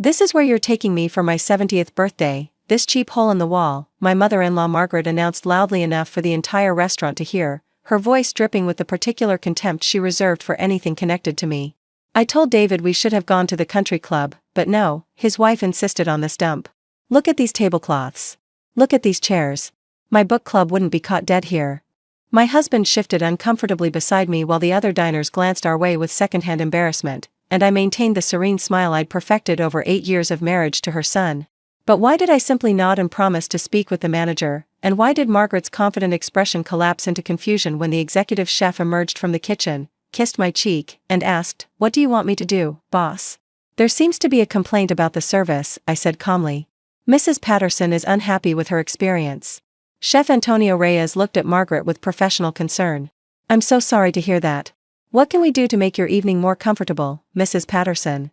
This is where you're taking me for my 70th birthday, this cheap hole in the wall, my mother-in-law Margaret announced loudly enough for the entire restaurant to hear, her voice dripping with the particular contempt she reserved for anything connected to me. I told David we should have gone to the country club, but no, his wife insisted on this dump. Look at these tablecloths. Look at these chairs. My book club wouldn't be caught dead here. My husband shifted uncomfortably beside me while the other diners glanced our way with secondhand embarrassment, and I maintained the serene smile I'd perfected over 8 years of marriage to her son. But why did I simply nod and promise to speak with the manager, and why did Margaret's confident expression collapse into confusion when the executive chef emerged from the kitchen, kissed my cheek, and asked, "What do you want me to do, boss?" "There seems to be a complaint about the service," I said calmly. "Mrs. Patterson is unhappy with her experience." Chef Antonio Reyes looked at Margaret with professional concern. "I'm so sorry to hear that. What can we do to make your evening more comfortable, Mrs. Patterson?"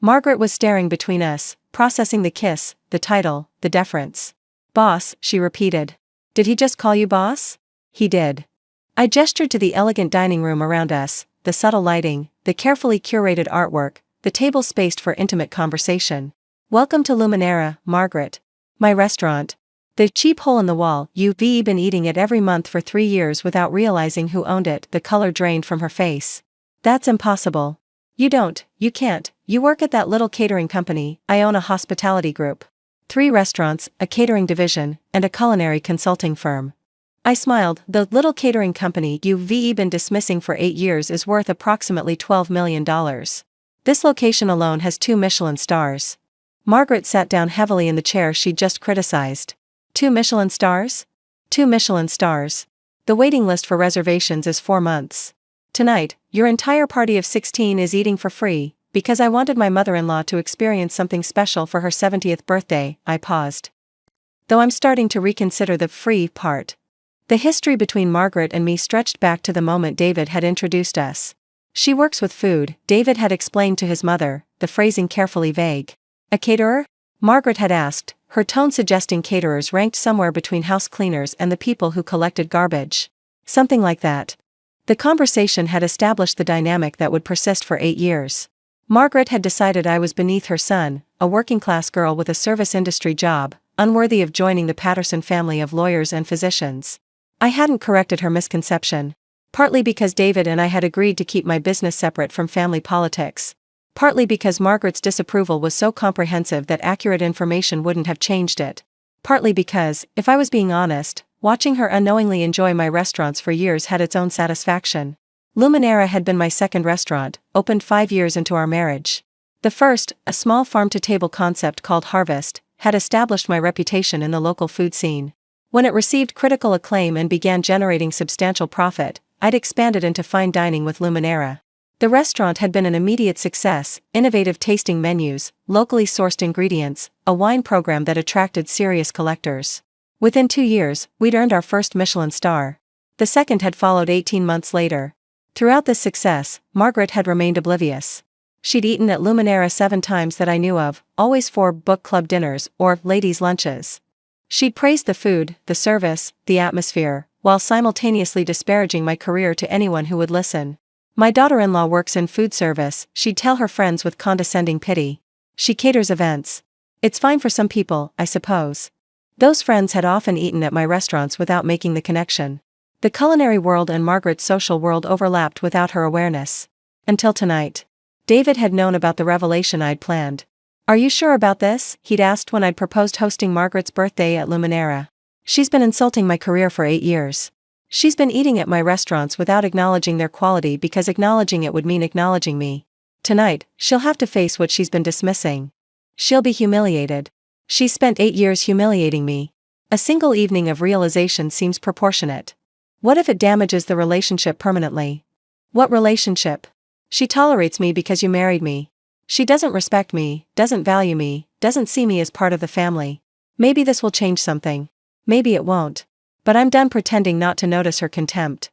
Margaret was staring between us, processing the kiss, the title, the deference. "Boss," she repeated. "Did he just call you boss?" "He did." I gestured to the elegant dining room around us, the subtle lighting, the carefully curated artwork, the tables spaced for intimate conversation. "Welcome to Luminera, Margaret. My restaurant. The cheap hole in the wall, you've been eating it every month for 3 years without realizing who owned it." The color drained from her face. "That's impossible. You can't, you work at that little catering company. I own a hospitality group. 3 restaurants, a catering division, and a culinary consulting firm." I smiled. "The little catering company you've been dismissing for 8 years is worth approximately $12 million. This location alone has 2 Michelin stars." Margaret sat down heavily in the chair she'd just criticized. 2 Michelin stars? 2 Michelin stars. The waiting list for reservations is 4 months. Tonight, your entire party of 16 is eating for free, because I wanted my mother-in-law to experience something special for her 70th birthday. I paused. Though I'm starting to reconsider the free part. The history between Margaret and me stretched back to the moment David had introduced us. "She works with food," David had explained to his mother, the phrasing carefully vague. "A caterer?" Margaret had asked, her tone suggesting caterers ranked somewhere between house cleaners and the people who collected garbage. Something like that. The conversation had established the dynamic that would persist for 8 years. Margaret had decided I was beneath her son, a working-class girl with a service industry job, unworthy of joining the Patterson family of lawyers and physicians. I hadn't corrected her misconception. Partly because David and I had agreed to keep my business separate from family politics. Partly because Margaret's disapproval was so comprehensive that accurate information wouldn't have changed it. Partly because, if I was being honest, watching her unknowingly enjoy my restaurants for years had its own satisfaction. Luminera had been my second restaurant, opened 5 years into our marriage. The first, a small farm-to-table concept called Harvest, had established my reputation in the local food scene. When it received critical acclaim and began generating substantial profit, I'd expanded into fine dining with Luminera. The restaurant had been an immediate success, innovative tasting menus, locally sourced ingredients, a wine program that attracted serious collectors. Within 2 years, we'd earned our first Michelin star. The second had followed 18 months later. Throughout this success, Margaret had remained oblivious. She'd eaten at Luminera 7 times that I knew of, always for book club dinners or ladies' lunches. She'd praised the food, the service, the atmosphere, while simultaneously disparaging my career to anyone who would listen. "My daughter-in-law works in food service," she'd tell her friends with condescending pity. "She caters events. It's fine for some people, I suppose." Those friends had often eaten at my restaurants without making the connection. The culinary world and Margaret's social world overlapped without her awareness. Until tonight. David had known about the revelation I'd planned. "Are you sure about this?" he'd asked when I'd proposed hosting Margaret's birthday at Luminera. "She's been insulting my career for 8 years. She's been eating at my restaurants without acknowledging their quality because acknowledging it would mean acknowledging me. Tonight, she'll have to face what she's been dismissing. She'll be humiliated. She's spent 8 years humiliating me. A single evening of realization seems proportionate. What if it damages the relationship permanently? What relationship? She tolerates me because you married me. She doesn't respect me, doesn't value me, doesn't see me as part of the family. Maybe this will change something. Maybe it won't. But I'm done pretending not to notice her contempt."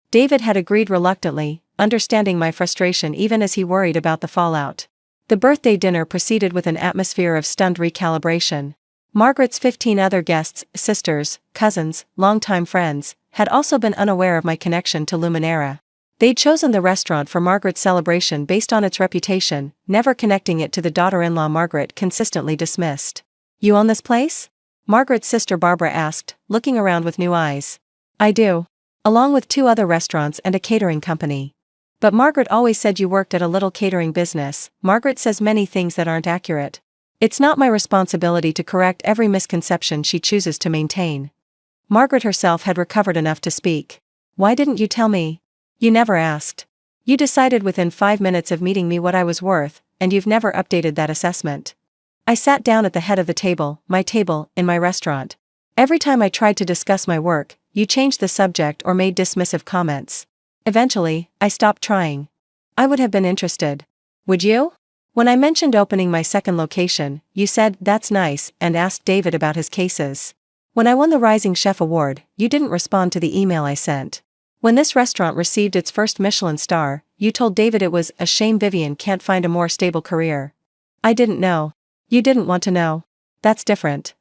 David had agreed reluctantly, understanding my frustration even as he worried about the fallout. The birthday dinner proceeded with an atmosphere of stunned recalibration. Margaret's 15 other guests, sisters, cousins, longtime friends, had also been unaware of my connection to Luminera. They'd chosen the restaurant for Margaret's celebration based on its reputation, never connecting it to the daughter-in-law Margaret consistently dismissed. "You own this place?" Margaret's sister Barbara asked, looking around with new eyes. "I do. Along with 2 other restaurants and a catering company." "But Margaret always said you worked at a little catering business." "Margaret says many things that aren't accurate. It's not my responsibility to correct every misconception she chooses to maintain." Margaret herself had recovered enough to speak. "Why didn't you tell me?" "You never asked. You decided within 5 minutes of meeting me what I was worth, and you've never updated that assessment." I sat down at the head of the table, my table, in my restaurant. Every time I tried to discuss my work, you changed the subject or made dismissive comments. Eventually, I stopped trying. I would have been interested. Would you? When I mentioned opening my second location, you said, "That's nice," and asked David about his cases. When I won the Rising Chef Award, you didn't respond to the email I sent. When this restaurant received its first Michelin star, you told David it was a shame Vivian can't find a more stable career. I didn't know. You didn't want to know. That's different.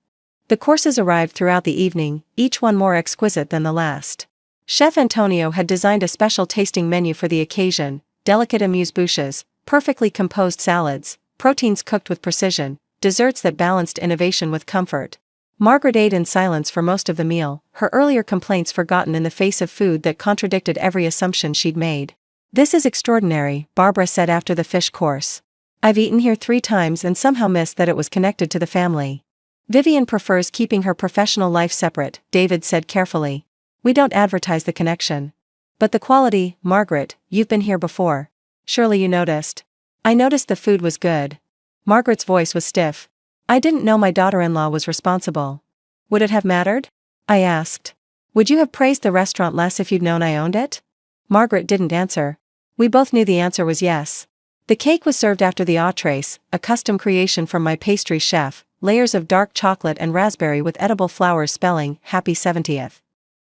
The courses arrived throughout the evening, each one more exquisite than the last. Chef Antonio had designed a special tasting menu for the occasion: delicate amuse-bouches, perfectly composed salads, proteins cooked with precision, desserts that balanced innovation with comfort. Margaret ate in silence for most of the meal, her earlier complaints forgotten in the face of food that contradicted every assumption she'd made. "This is extraordinary," Barbara said after the fish course. "I've eaten here 3 times and somehow missed that it was connected to the family." "Vivian prefers keeping her professional life separate," David said carefully. "We don't advertise the connection." "But the quality, Margaret, you've been here before. Surely you noticed." "I noticed the food was good." Margaret's voice was stiff. "I didn't know my daughter-in-law was responsible." "Would it have mattered?" I asked. "Would you have praised the restaurant less if you'd known I owned it?" Margaret didn't answer. We both knew the answer was yes. The cake was served after the entrees, a custom creation from my pastry chef, layers of dark chocolate and raspberry with edible flowers spelling, "Happy 70th."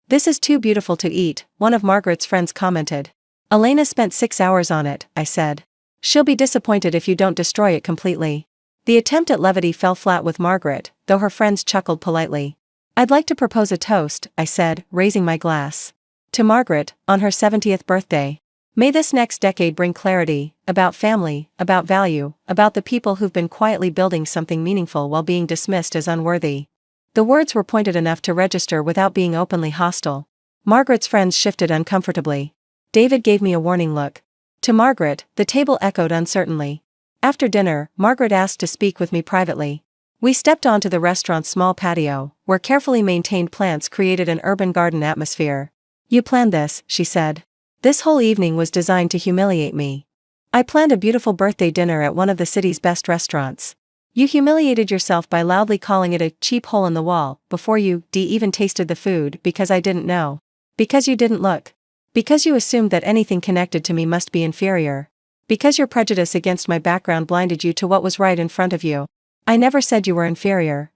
"This is too beautiful to eat," one of Margaret's friends commented. "Elena spent 6 hours on it," I said. "She'll be disappointed if you don't destroy it completely." The attempt at levity fell flat with Margaret, though her friends chuckled politely. "I'd like to propose a toast," I said, raising my glass. "To Margaret, on her 70th birthday. May this next decade bring clarity, about family, about value, about the people who've been quietly building something meaningful while being dismissed as unworthy." The words were pointed enough to register without being openly hostile. Margaret's friends shifted uncomfortably. David gave me a warning look. To Margaret, the table echoed uncertainly. After dinner, Margaret asked to speak with me privately. We stepped onto the restaurant's small patio, where carefully maintained plants created an urban garden atmosphere. "You planned this," she said. "This whole evening was designed to humiliate me. I planned a beautiful birthday dinner at one of the city's best restaurants. You humiliated yourself by loudly calling it a cheap hole in the wall, before you even tasted the food, because I didn't know. Because you didn't look. Because you assumed that anything connected to me must be inferior. Because your prejudice against my background blinded you to what was right in front of you. I never said you were inferior.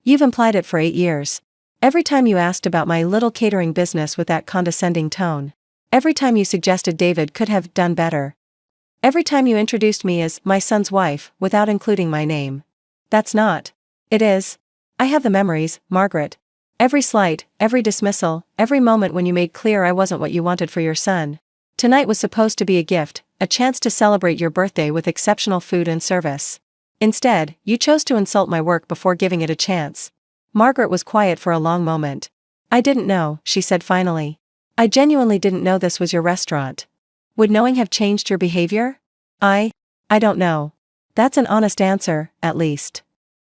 You've implied it for 8 years. Every time you asked about my little catering business with that condescending tone. Every time you suggested David could have done better. Every time you introduced me as my son's wife, without including my name. That's not. It is. I have the memories, Margaret. Every slight, every dismissal, every moment when you made clear I wasn't what you wanted for your son. Tonight was supposed to be a gift, a chance to celebrate your birthday with exceptional food and service. Instead, you chose to insult my work before giving it a chance." Margaret was quiet for a long moment. "I didn't know," she said finally. "I genuinely didn't know this was your restaurant." "Would knowing have changed your behavior?" I don't know. That's an honest answer, at least."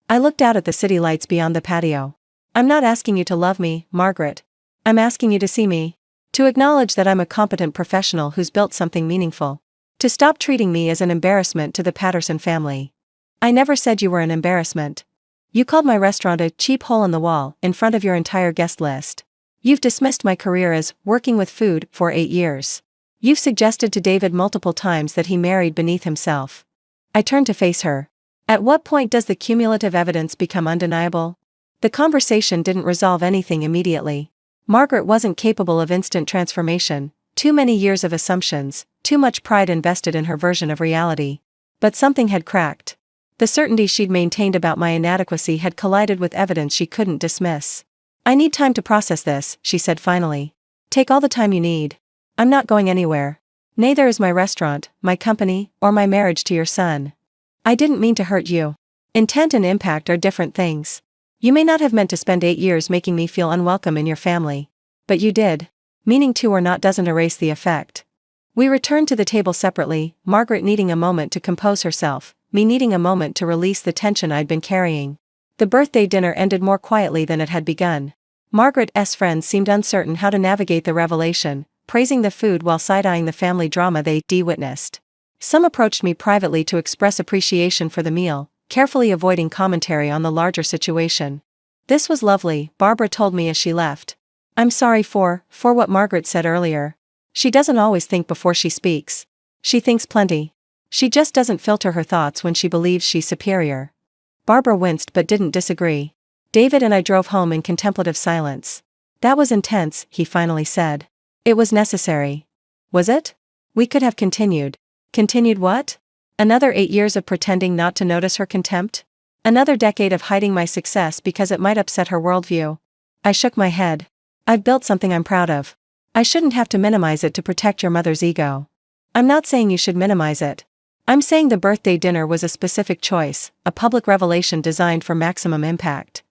I looked out at the city lights beyond the patio. "I'm not asking you to love me, Margaret. I'm asking you to see me. To acknowledge that I'm a competent professional who's built something meaningful. To stop treating me as an embarrassment to the Patterson family." "I never said you were an embarrassment. You called my restaurant a cheap hole in the wall in front of your entire guest list. You've dismissed my career as working with food for 8 years. You've suggested to David multiple times that he married beneath himself." I turned to face her. At what point does the cumulative evidence become undeniable? The conversation didn't resolve anything immediately. Margaret wasn't capable of instant transformation, too many years of assumptions, too much pride invested in her version of reality. But something had cracked. The certainty she'd maintained about my inadequacy had collided with evidence she couldn't dismiss. "I need time to process this," she said finally. "Take all the time you need. I'm not going anywhere." Neither is my restaurant, my company, or my marriage to your son. I didn't mean to hurt you. Intent and impact are different things. You may not have meant to spend 8 years making me feel unwelcome in your family. But you did. Meaning to or not doesn't erase the effect. We returned to the table separately, Margaret needing a moment to compose herself, me needing a moment to release the tension I'd been carrying. The birthday dinner ended more quietly than it had begun. Margaret's friends seemed uncertain how to navigate the revelation, praising the food while side-eyeing the family drama they witnessed. Some approached me privately to express appreciation for the meal, carefully avoiding commentary on the larger situation. This was lovely, Barbara told me as she left. I'm sorry for what Margaret said earlier. She doesn't always think before she speaks. She thinks plenty. She just doesn't filter her thoughts when she believes she's superior. Barbara winced but didn't disagree. David and I drove home in contemplative silence. That was intense, he finally said. It was necessary. Was it? We could have continued. Continued what? Another 8 years of pretending not to notice her contempt? Another decade of hiding my success because it might upset her worldview? I shook my head. I've built something I'm proud of. I shouldn't have to minimize it to protect your mother's ego. I'm not saying you should minimize it. I'm saying the birthday dinner was a specific choice, a public revelation designed for maximum impact.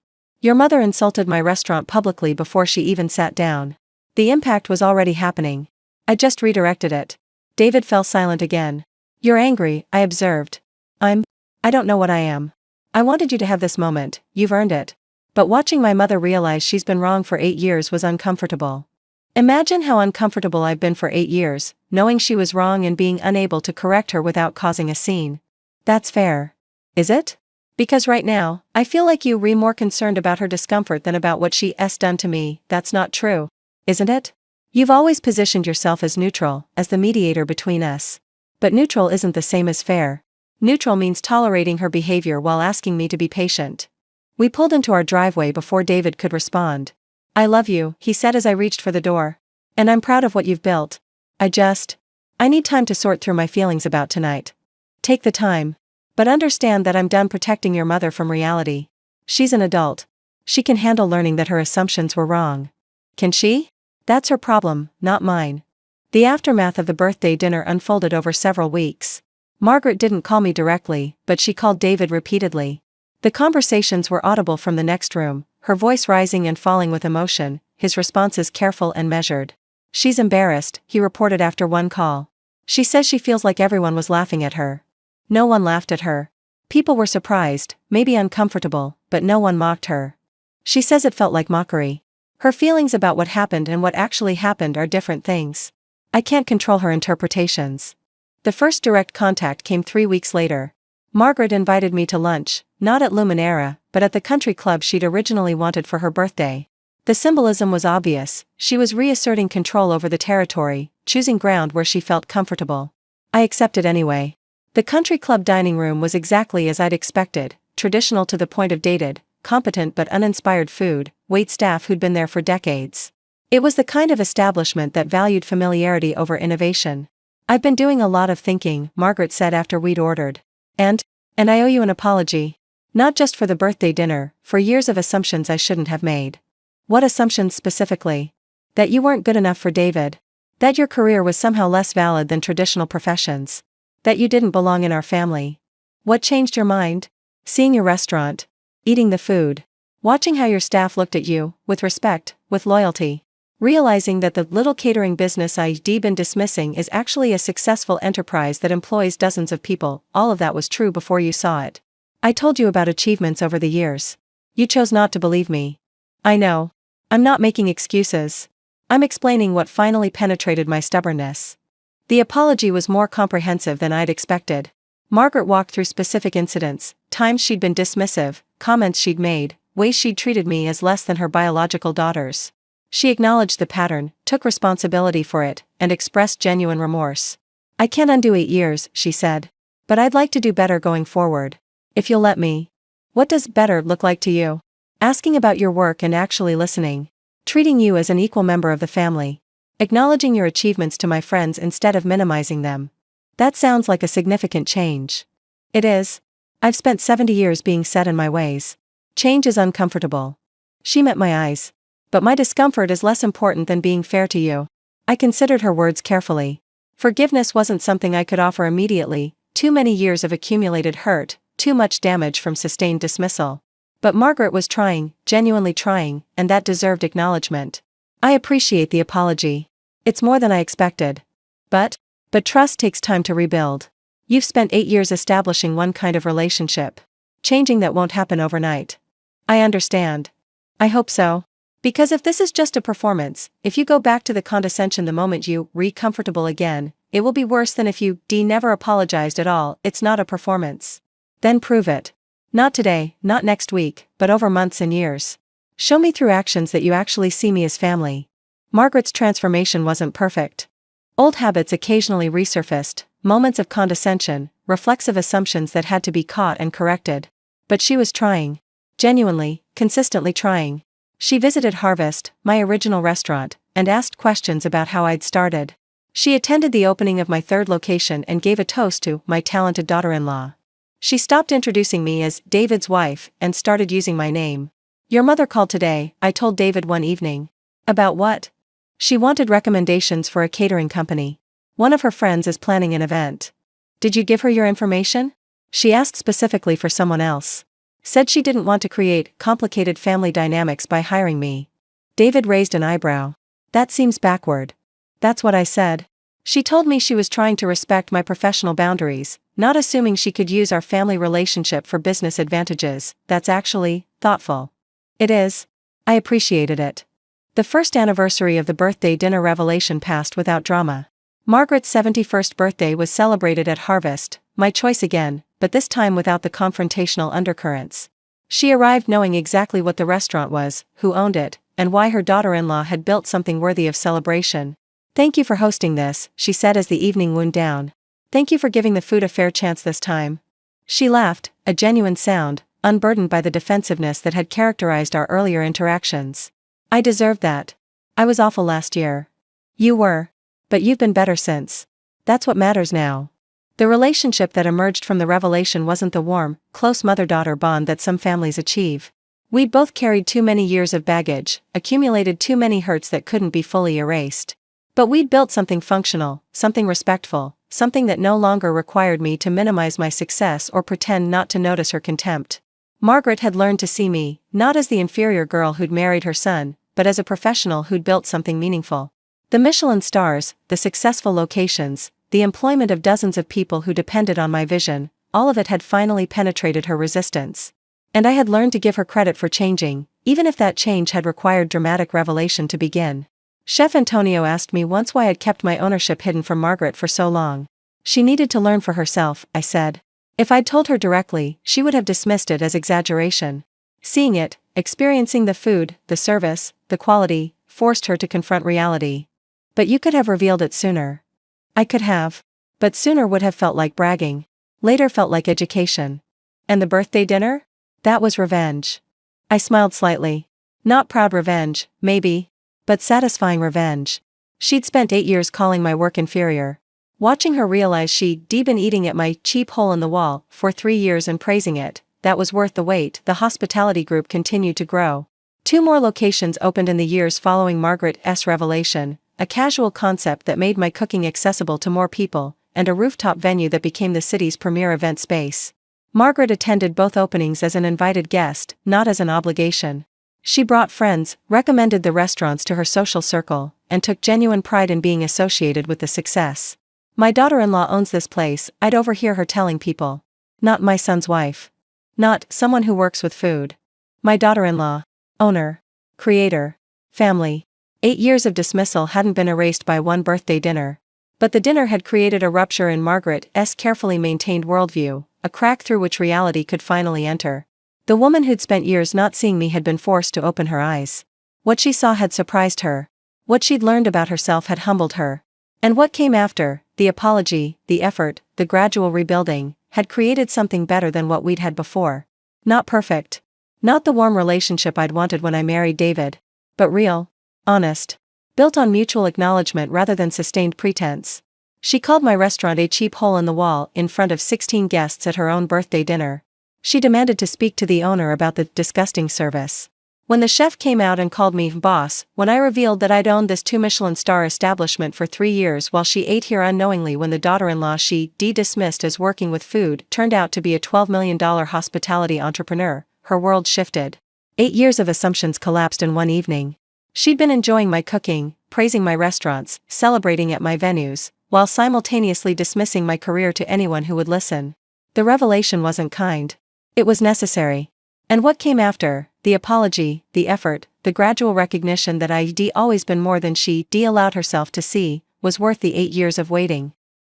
Your mother insulted my restaurant publicly before she even sat down. The impact was already happening. I just redirected it. David fell silent again. You're angry, I observed. I don't know what I am. I wanted you to have this moment, you've earned it. But watching my mother realize she's been wrong for 8 years was uncomfortable. Imagine how uncomfortable I've been for 8 years, knowing she was wrong and being unable to correct her without causing a scene. That's fair. Is it? Because right now, I feel like you're more concerned about her discomfort than about what she's done to me. That's not true. Isn't it? You've always positioned yourself as neutral, as the mediator between us. But neutral isn't the same as fair. Neutral means tolerating her behavior while asking me to be patient. We pulled into our driveway before David could respond. I love you, he said as I reached for the door. And I'm proud of what you've built. I need time to sort through my feelings about tonight. Take the time. But understand that I'm done protecting your mother from reality. She's an adult. She can handle learning that her assumptions were wrong. Can she? That's her problem, not mine. The aftermath of the birthday dinner unfolded over several weeks. Margaret didn't call me directly, but she called David repeatedly. The conversations were audible from the next room, her voice rising and falling with emotion, his responses careful and measured. She's embarrassed, he reported after one call. She says she feels like everyone was laughing at her. No one laughed at her. People were surprised, maybe uncomfortable, but no one mocked her. She says it felt like mockery. Her feelings about what happened and what actually happened are different things. I can't control her interpretations. The first direct contact came 3 weeks later. Margaret invited me to lunch, not at Luminera, but at the country club she'd originally wanted for her birthday. The symbolism was obvious. She was reasserting control over the territory, choosing ground where she felt comfortable. I accepted anyway. The country club dining room was exactly as I'd expected, traditional to the point of dated, competent but uninspired food, wait staff who'd been there for decades. It was the kind of establishment that valued familiarity over innovation. I've been doing a lot of thinking, Margaret said after we'd ordered. And I owe you an apology. Not just for the birthday dinner, for years of assumptions I shouldn't have made. What assumptions specifically? That you weren't good enough for David. That your career was somehow less valid than traditional professions. That you didn't belong in our family. What changed your mind? Seeing your restaurant. Eating the food. Watching how your staff looked at you, with respect, with loyalty. Realizing that the little catering business I'd been dismissing is actually a successful enterprise that employs dozens of people. All of that was true before you saw it. I told you about achievements over the years. You chose not to believe me. I know. I'm not making excuses. I'm explaining what finally penetrated my stubbornness. The apology was more comprehensive than I'd expected. Margaret walked through specific incidents, times she'd been dismissive, comments she'd made, ways she'd treated me as less than her biological daughters. She acknowledged the pattern, took responsibility for it, and expressed genuine remorse. I can't undo 8 years, she said. But I'd like to do better going forward. If you'll let me. What does better look like to you? Asking about your work and actually listening. Treating you as an equal member of the family. Acknowledging your achievements to my friends instead of minimizing them. That sounds like a significant change. It is. I've spent 70 years being set in my ways. Change is uncomfortable. She met my eyes. But my discomfort is less important than being fair to you. I considered her words carefully. Forgiveness wasn't something I could offer immediately, too many years of accumulated hurt, too much damage from sustained dismissal. But Margaret was trying, genuinely trying, and that deserved acknowledgement. I appreciate the apology. It's more than I expected. But trust takes time to rebuild. You've spent 8 years establishing one kind of relationship. Changing that won't happen overnight. I understand. I hope so. Because if this is just a performance, if you go back to the condescension the moment you comfortable again, it will be worse than if you never apologized at all. It's not a performance. Then prove it. Not today, not next week, but over months and years. Show me through actions that you actually see me as family. Margaret's transformation wasn't perfect. Old habits occasionally resurfaced, moments of condescension, reflexive assumptions that had to be caught and corrected. But she was trying. Genuinely, consistently trying. She visited Harvest, my original restaurant, and asked questions about how I'd started. She attended the opening of my third location and gave a toast to my talented daughter-in-law. She stopped introducing me as David's wife and started using my name. Your mother called today, I told David one evening. About what? She wanted recommendations for a catering company. One of her friends is planning an event. Did you give her your information? She asked specifically for someone else. Said she didn't want to create complicated family dynamics by hiring me. David raised an eyebrow. That seems backward. That's what I said. She told me she was trying to respect my professional boundaries, not assuming she could use our family relationship for business advantages. That's actually thoughtful. It is. I appreciated it. The first anniversary of the birthday dinner revelation passed without drama. Margaret's 71st birthday was celebrated at Harvest, my choice again, but this time without the confrontational undercurrents. She arrived knowing exactly what the restaurant was, who owned it, and why her daughter-in-law had built something worthy of celebration. Thank you for hosting this, she said as the evening wound down. Thank you for giving the food a fair chance this time. She laughed, a genuine sound, unburdened by the defensiveness that had characterized our earlier interactions. I deserved that. I was awful last year. You were. But you've been better since. That's what matters now. The relationship that emerged from the revelation wasn't the warm, close mother-daughter bond that some families achieve. We'd both carried too many years of baggage, accumulated too many hurts that couldn't be fully erased. But we'd built something functional, something respectful, something that no longer required me to minimize my success or pretend not to notice her contempt. Margaret had learned to see me, not as the inferior girl who'd married her son, but as a professional who'd built something meaningful. The Michelin stars, the successful locations, the employment of dozens of people who depended on my vision, all of it had finally penetrated her resistance. And I had learned to give her credit for changing, even if that change had required dramatic revelation to begin. Chef Antonio asked me once why I'd kept my ownership hidden from Margaret for so long. She needed to learn for herself, I said. If I'd told her directly, she would have dismissed it as exaggeration. Seeing it, experiencing the food, the service, the quality, forced her to confront reality. But you could have revealed it sooner. I could have. But sooner would have felt like bragging. Later felt like education. And the birthday dinner? That was revenge. I smiled slightly. Not proud revenge, maybe. But satisfying revenge. She'd spent 8 years calling my work inferior. Watching her realize she'd been eating at my cheap hole in the wall for 3 years and praising it, that was worth the wait. The hospitality group continued to grow. 2 more locations opened in the years following Margaret's revelation, a casual concept that made my cooking accessible to more people, and a rooftop venue that became the city's premier event space. Margaret attended both openings as an invited guest, not as an obligation. She brought friends, recommended the restaurants to her social circle, and took genuine pride in being associated with the success. My daughter-in-law owns this place, I'd overhear her telling people. Not my son's wife. Not someone who works with food. My daughter-in-law. Owner. Creator. Family. 8 years of dismissal hadn't been erased by one birthday dinner. But the dinner had created a rupture in Margaret's carefully maintained worldview, a crack through which reality could finally enter. The woman who'd spent years not seeing me had been forced to open her eyes. What she saw had surprised her. What she'd learned about herself had humbled her. And what came after, the apology, the effort, the gradual rebuilding, had created something better than what we'd had before. Not perfect. Not the warm relationship I'd wanted when I married David. But real. Honest. Built on mutual acknowledgement rather than sustained pretense. She called my restaurant a cheap hole in the wall in front of 16 guests at her own birthday dinner. She demanded to speak to the owner about the disgusting service. When the chef came out and called me boss, when I revealed that I'd owned this 2 Michelin-star establishment for 3 years while she ate here unknowingly, when the daughter-in-law she dismissed as working with food turned out to be a $12 million hospitality entrepreneur, her world shifted. 8 years of assumptions collapsed in one evening. She'd been enjoying my cooking, praising my restaurants, celebrating at my venues, while simultaneously dismissing my career to anyone who would listen. The revelation wasn't kind. It was necessary. And what came after, the apology, the effort, the gradual recognition that I'd always been more than she allowed herself to see, was worth the 8 years of waiting.